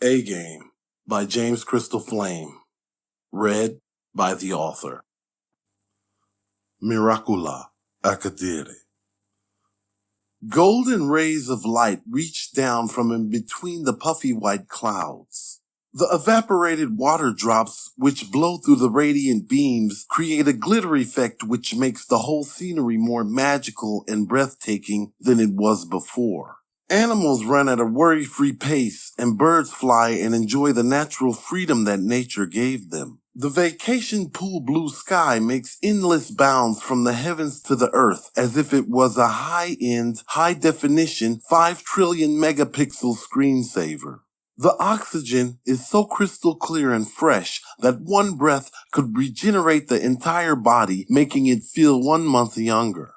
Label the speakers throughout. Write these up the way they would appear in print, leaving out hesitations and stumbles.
Speaker 1: A-GAME by James Krystalphlame. Read by the author. Miracula Accadere. Golden rays of light reached down from in between the puffy white clouds. The evaporated water drops which blow through the radiant beams create a glitter effect which makes the whole scenery more magical and breathtaking than it was before. Animals run at a worry-free pace, and birds fly and enjoy the natural freedom that nature gave them. The vacation pool blue sky makes endless bounds from the heavens to the earth as if it was a high-end, high-definition, 5 trillion megapixel screensaver. The oxygen is so crystal clear and fresh that one breath could regenerate the entire body, making it feel 1 month younger.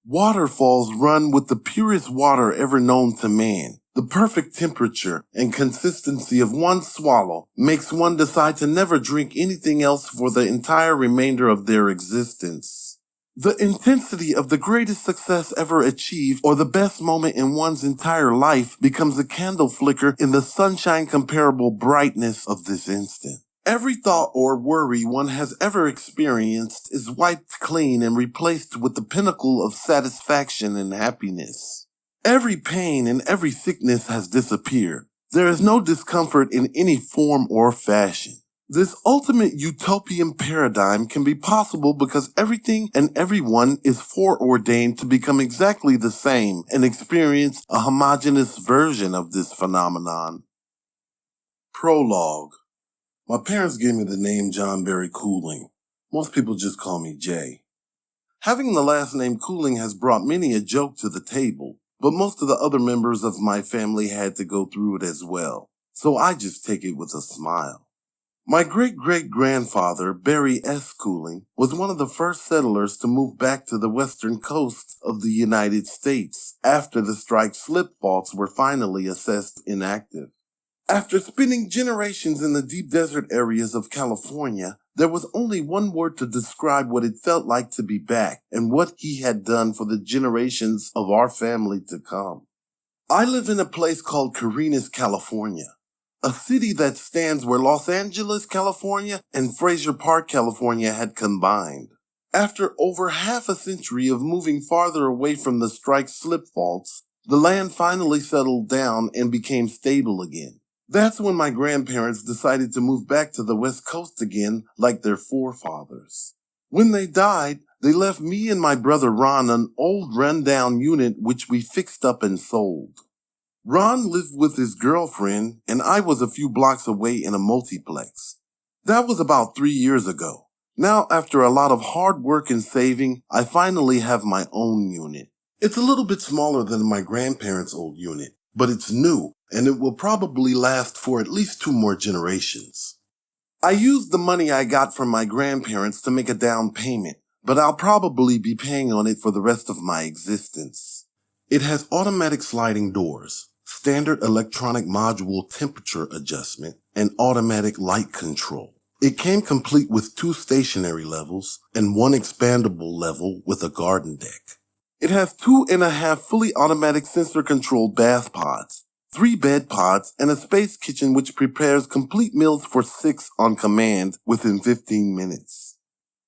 Speaker 1: Waterfalls run with the purest water ever known to man. The perfect temperature and consistency of one swallow makes one decide to never drink anything else for the entire remainder of their existence. The intensity of the greatest success ever achieved or the best moment in one's entire life becomes a candle flicker in the sunshine comparable brightness of this instant. Every thought or worry one has ever experienced is wiped clean and replaced with the pinnacle of satisfaction and happiness. Every pain and every sickness has disappeared. There is no discomfort in any form or fashion. This ultimate utopian paradigm can be possible because everything and everyone is foreordained to become exactly the same and experience a homogeneous version of this phenomenon. Prologue. My parents gave me the name John Kooling. Most people just call me Jay. Having the last name Kooling has brought many a joke to the table, but most of the other members of my family had to go through it as well, so I just take it with a smile. My great-great-grandfather, Barry S. Kooling, was one of the first settlers to move back to the western coast of the United States after the strike slip faults were finally assessed inactive. After spending generations in the deep desert areas of California, there was only one word to describe what it felt like to be back and what he had done for the generations of our family to come. I live in a place called Carinas, California, a city that stands where Los Angeles, California and Fraser Park, California had combined. After over half a century of moving farther away from the strike slip faults, the land finally settled down and became stable again. That's when my grandparents decided to move back to the West Coast again like their forefathers. When they died, they left me and my brother Ron an old rundown unit which we fixed up and sold. Ron lived with his girlfriend and I was a few blocks away in a multiplex. That was about 3 years ago. Now, after a lot of hard work and saving, I finally have my own unit. It's a little bit smaller than my grandparents' old unit, but it's new, and it will probably last for at least 2 more generations. I used the money I got from my grandparents to make a down payment, but I'll probably be paying on it for the rest of my existence. It has automatic sliding doors, standard electronic module temperature adjustment, and automatic light control. It came complete with 2 stationary levels and 1 expandable level with a garden deck. It has 2.5 fully automatic sensor-controlled bath pods, 3 bed pods, and a space kitchen which prepares complete meals for 6 on command within 15 minutes.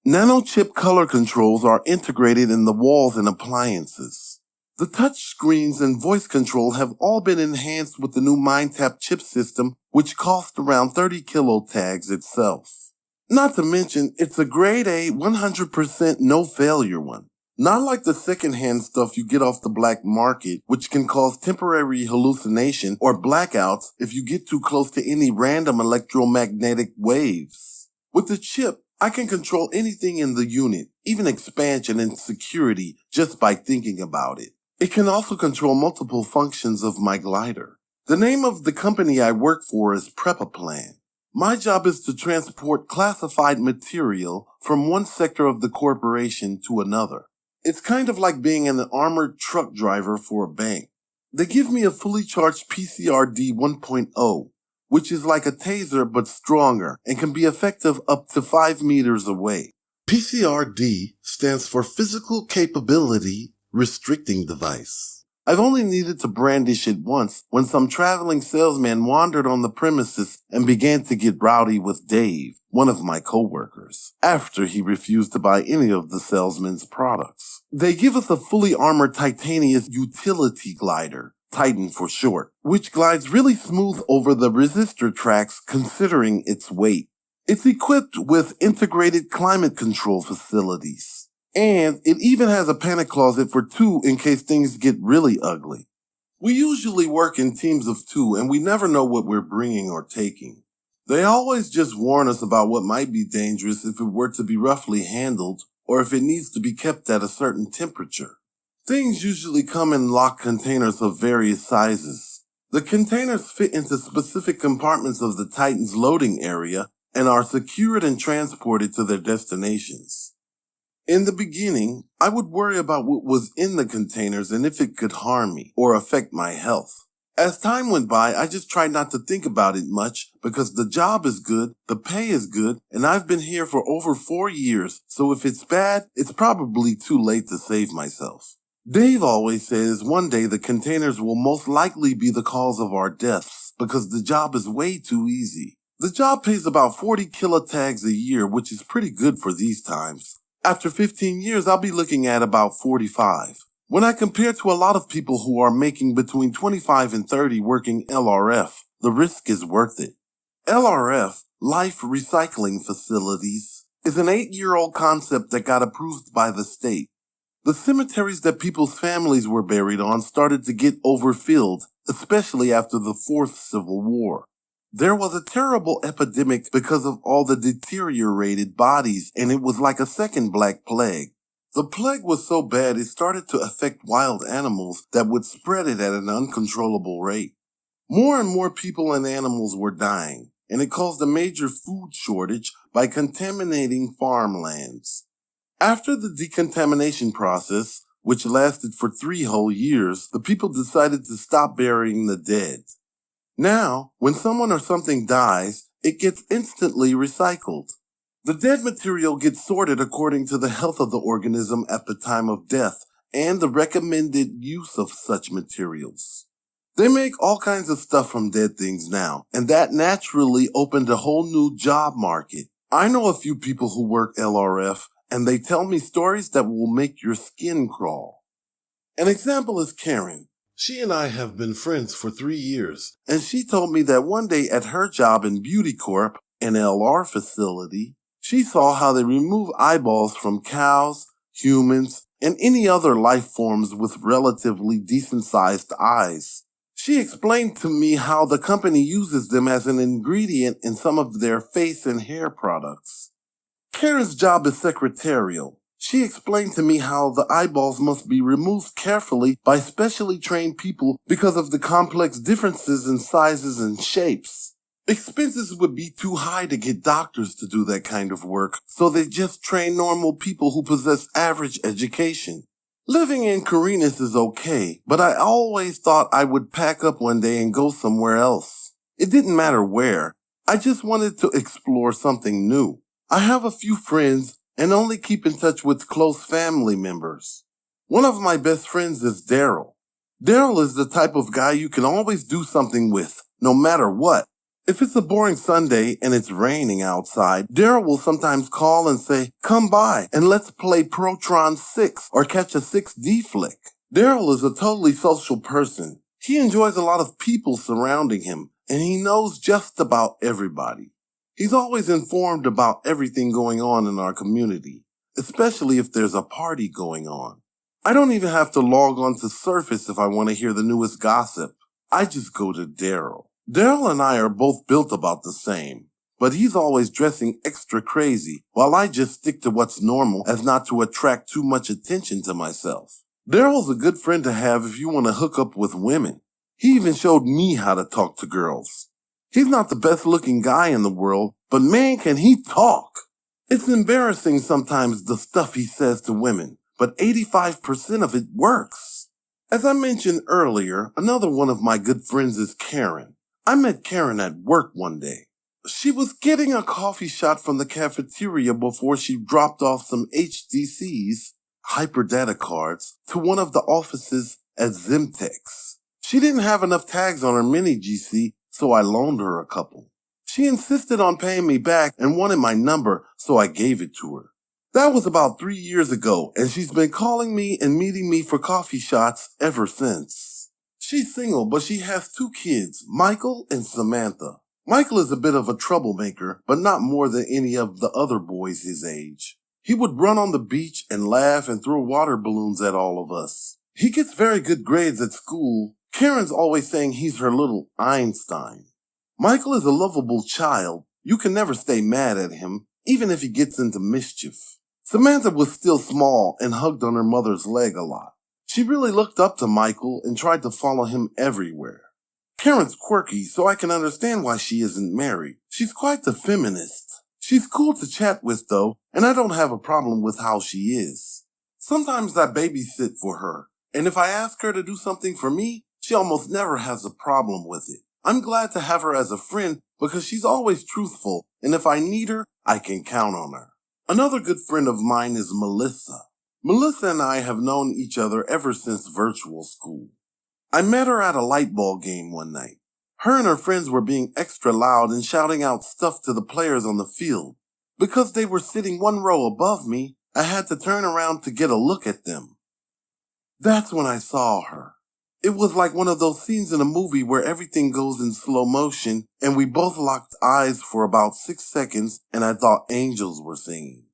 Speaker 1: Nano-chip color controls are integrated in the walls and appliances. The touch screens and voice control have all been enhanced with the new MindTap chip system, which costs around 30 kilo tags itself. Not to mention, it's a grade A 100% no-failure one. Not like the secondhand stuff you get off the black market, which can cause temporary hallucination or blackouts if you get too close to any random electromagnetic waves. With the chip, I can control anything in the unit, even expansion and security, just by thinking about it. It can also control multiple functions of my glider. The name of the company I work for is Prepaplan. My job is to transport classified material from one sector of the corporation to another. It's kind of like being an armored truck driver for a bank. They give me a fully charged PCRD 1.0, which is like a taser but stronger and can be effective up to 5 meters away. PCRD stands for Physical Capability Restricting Device. I've only needed to brandish it once when some traveling salesman wandered on the premises and began to get rowdy with Dave, one of my coworkers, after he refused to buy any of the salesman's products. They give us a fully armored titanium utility glider, Titan for short, which glides really smooth over the resistor tracks considering its weight. It's equipped with integrated climate control facilities. And it even has a panic closet for two in case things get really ugly. We usually work in teams of two and we never know what we're bringing or taking. They always just warn us about what might be dangerous if it were to be roughly handled or if it needs to be kept at a certain temperature. Things usually come in locked containers of various sizes. The containers fit into specific compartments of the Titan's loading area and are secured and transported to their destinations. In the beginning, I would worry about what was in the containers and if it could harm me or affect my health. As time went by, I just tried not to think about it much because the job is good, the pay is good, and I've been here for over 4 years, so if it's bad, it's probably too late to save myself. Dave always says one day the containers will most likely be the cause of our deaths because the job is way too easy. The job pays about 40 kilotags a year, which is pretty good for these times. After 15 years, I'll be looking at about 45. When I compare to a lot of people who are making between 25 and 30 working LRF, the risk is worth it. LRF, Life Recycling Facilities, is an 8-year-old concept that got approved by the state. The cemeteries that people's families were buried on started to get overfilled, especially after the Fourth Civil War. There was a terrible epidemic because of all the deteriorated bodies, and it was like a second Black Plague. The plague was so bad it started to affect wild animals that would spread it at an uncontrollable rate. More and more people and animals were dying, and it caused a major food shortage by contaminating farmlands. After the decontamination process, which lasted for 3 whole years, the people decided to stop burying the dead. Now, when someone or something dies, it gets instantly recycled. The dead material gets sorted according to the health of the organism at the time of death and the recommended use of such materials. They make all kinds of stuff from dead things now, and that naturally opened a whole new job market. I know a few people who work LRF, and they tell me stories that will make your skin crawl. An example is Karen. She and I have been friends for 3 years, and she told me that one day at her job in Beauty Corp, an LR facility, she saw how they remove eyeballs from cows, humans, and any other life forms with relatively decent-sized eyes. She explained to me how the company uses them as an ingredient in some of their face and hair products. Karen's job is secretarial. She explained to me how the eyeballs must be removed carefully by specially trained people because of the complex differences in sizes and shapes. Expenses would be too high to get doctors to do that kind of work, so they just train normal people who possess average education. Living in Carinas is okay, but I always thought I would pack up one day and go somewhere else. It didn't matter where. I just wanted to explore something new. I have a few friends and only keep in touch with close family members. One of my best friends is Daryl. Daryl is the type of guy you can always do something with, no matter what. If it's a boring Sunday and it's raining outside, Daryl will sometimes call and say, "Come by and let's play Protron 6 or catch a 6D flick." Daryl is a totally social person. He enjoys a lot of people surrounding him, and he knows just about everybody. He's always informed about everything going on in our community, especially if there's a party going on. I don't even have to log on to Surface if I want to hear the newest gossip. I just go to Daryl. Daryl and I are both built about the same, but he's always dressing extra crazy, while I just stick to what's normal as not to attract too much attention to myself. Daryl's a good friend to have if you want to hook up with women. He even showed me how to talk to girls. He's not the best looking guy in the world, but man, can he talk. It's embarrassing sometimes the stuff he says to women, but 85% of it works. As I mentioned earlier, another one of my good friends is Karen. I met Karen at work one day. She was getting a coffee shot from the cafeteria before she dropped off some HDCs, hyperdata cards, to one of the office's at Zimtex. She didn't have enough tags on her mini GC, so I loaned her a couple. She insisted on paying me back and wanted my number, so I gave it to her. That was about 3 years ago, and she's been calling me and meeting me for coffee shots ever since. She's single, but she has 2 kids, Michael and Samantha. Michael is a bit of a troublemaker, but not more than any of the other boys his age. He would run on the beach and laugh and throw water balloons at all of us. He gets very good grades at school. Karen's always saying he's her little Einstein. Michael is a lovable child. You can never stay mad at him, even if he gets into mischief. Samantha was still small and hugged on her mother's leg a lot. She really looked up to Michael and tried to follow him everywhere. Karen's quirky, so I can understand why she isn't married. She's quite the feminist. She's cool to chat with, though, and I don't have a problem with how she is. Sometimes I babysit for her, and if I ask her to do something for me, she almost never has a problem with it. I'm glad to have her as a friend because she's always truthful, and if I need her, I can count on her. Another good friend of mine is Melissa. Melissa and I have known each other ever since virtual school. I met her at a light ball game one night. Her and her friends were being extra loud and shouting out stuff to the players on the field. Because they were sitting one row above me, I had to turn around to get a look at them. That's when I saw her. It was like one of those scenes in a movie where everything goes in slow motion, and we both locked eyes for about 6 seconds, and I thought angels were singing.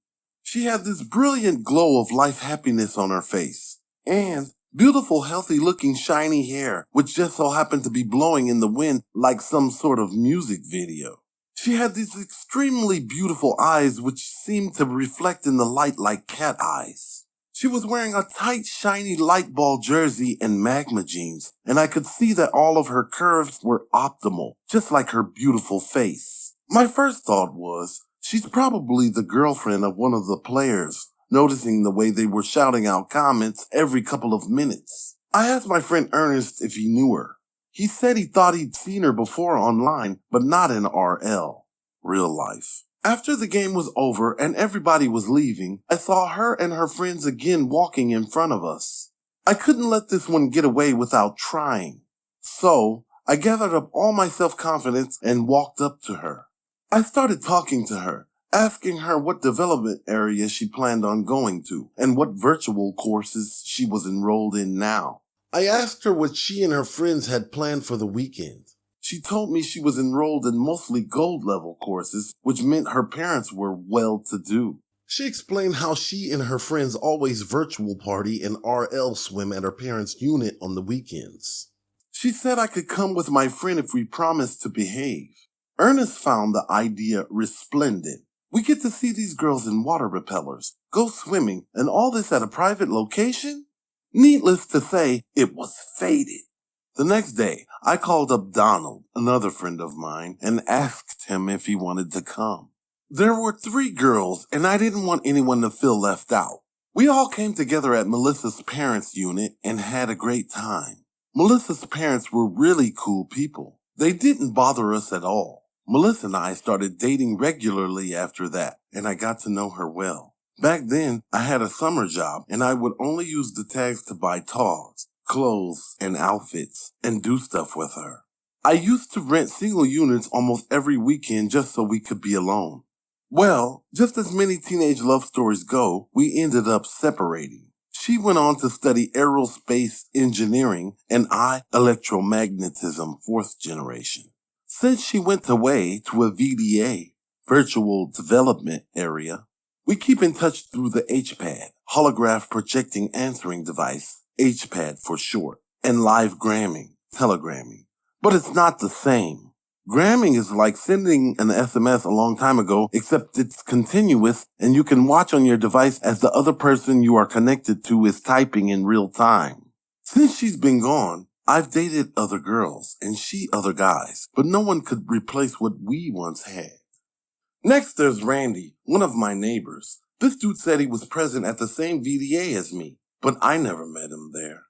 Speaker 1: She had this brilliant glow of life happiness on her face, and beautiful, healthy-looking, shiny hair, which just so happened to be blowing in the wind like some sort of music video. She had these extremely beautiful eyes which seemed to reflect in the light like cat eyes. She was wearing a tight, shiny light ball jersey and magma jeans, and I could see that all of her curves were optimal, just like her beautiful face. My first thought was, she's probably the girlfriend of one of the players, noticing the way they were shouting out comments every couple of minutes. I asked my friend Ernest if he knew her. He said he thought he'd seen her before online, but not in RL, real life. After the game was over and everybody was leaving, I saw her and her friends again walking in front of us. I couldn't let this one get away without trying. So, I gathered up all my self-confidence and walked up to her. I started talking to her, asking her what development area she planned on going to and what virtual courses she was enrolled in now. I asked her what she and her friends had planned for the weekend. She told me she was enrolled in mostly gold-level courses, which meant her parents were well-to-do. She explained how she and her friends always virtual party and RL swim at her parents' unit on the weekends. She said I could come with my friend if we promised to behave. Ernest found the idea resplendent. We get to see these girls in water repellers, go swimming, and all this at a private location? Needless to say, it was fated. The next day, I called up Donald, another friend of mine, and asked him if he wanted to come. There were 3 girls, and I didn't want anyone to feel left out. We all came together at Melissa's parents' unit and had a great time. Melissa's parents were really cool people. They didn't bother us at all. Melissa and I started dating regularly after that, and I got to know her well. Back then, I had a summer job, and I would only use the tags to buy togs, clothes, and outfits, and do stuff with her. I used to rent single units almost every weekend just so we could be alone. Well, just as many teenage love stories go, we ended up separating. She went on to study aerospace engineering, and I electromagnetism 4th generation. Since she went away to a VDA, virtual development area, we keep in touch through the HPAD, holograph projecting answering device, HPAD for short, and live gramming, telegramming. But it's not the same. Gramming is like sending an SMS a long time ago, except it's continuous and you can watch on your device as the other person you are connected to is typing in real time. Since she's been gone, I've dated other girls and she other guys, but no one could replace what we once had. Next, there's Randy, one of my neighbors. This dude said he was present at the same VDA as me, but I never met him there.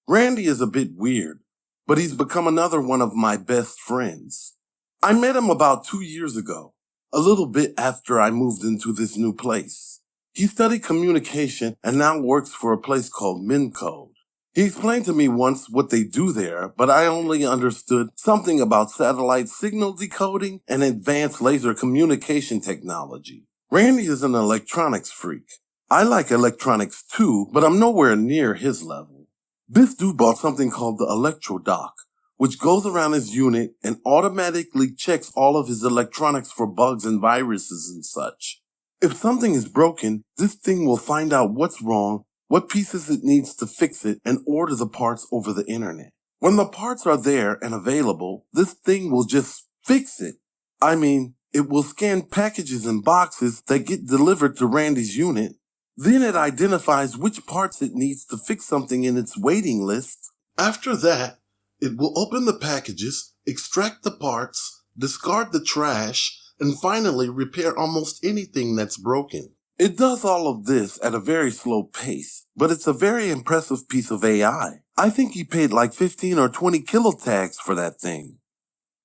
Speaker 1: Randy is a bit weird, but he's become another one of my best friends. I met him about 2 years ago, a little bit after I moved into this new place. He studied communication and now works for a place called MinCode. He explained to me once what they do there, but I only understood something about satellite signal decoding and advanced laser communication technology. Randy is an electronics freak. I like electronics too, but I'm nowhere near his level. This dude bought something called the ElectroDock, which goes around his unit and automatically checks all of his electronics for bugs and viruses and such. If something is broken, this thing will find out what's wrong, what pieces it needs to fix it, and order the parts over the internet. When the parts are there and available, this thing will just fix it. I mean, it will scan packages and boxes that get delivered to Randy's unit. Then it identifies which parts it needs to fix something in its waiting list. After that, it will open the packages, extract the parts, discard the trash, and finally repair almost anything that's broken. It does all of this at a very slow pace, but it's a very impressive piece of AI. I think he paid like 15 or 20 kilotags for that thing.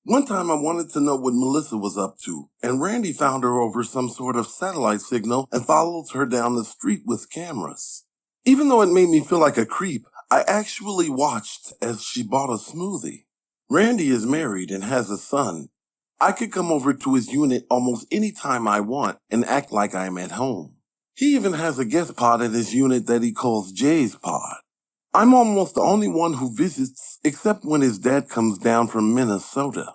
Speaker 1: One time I wanted to know what Melissa was up to, and Randy found her over some sort of satellite signal and followed her down the street with cameras. Even though it made me feel like a creep, I actually watched as she bought a smoothie. Randy is married and has a son. I could come over to his unit almost any time I want and act like I'm at home. He even has a guest pod at his unit that he calls Jay's pod. I'm almost the only one who visits except when his dad comes down from Minnesota.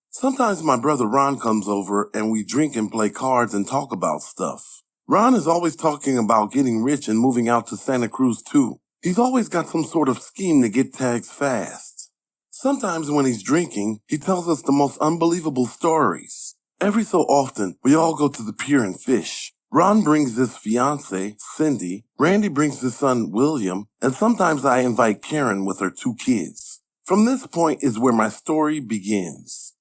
Speaker 1: Sometimes my brother Ron comes over and we drink and play cards and talk about stuff. Ron is always talking about getting rich and moving out to Santa Cruz too. He's always got some sort of scheme to get tags fast. Sometimes when he's drinking, he tells us the most unbelievable stories. Every so often, we all go to the pier and fish. Ron brings his fiancée, Cindy, Randy brings his son, William, and sometimes I invite Karen with her 2 kids. From this point is where my story begins.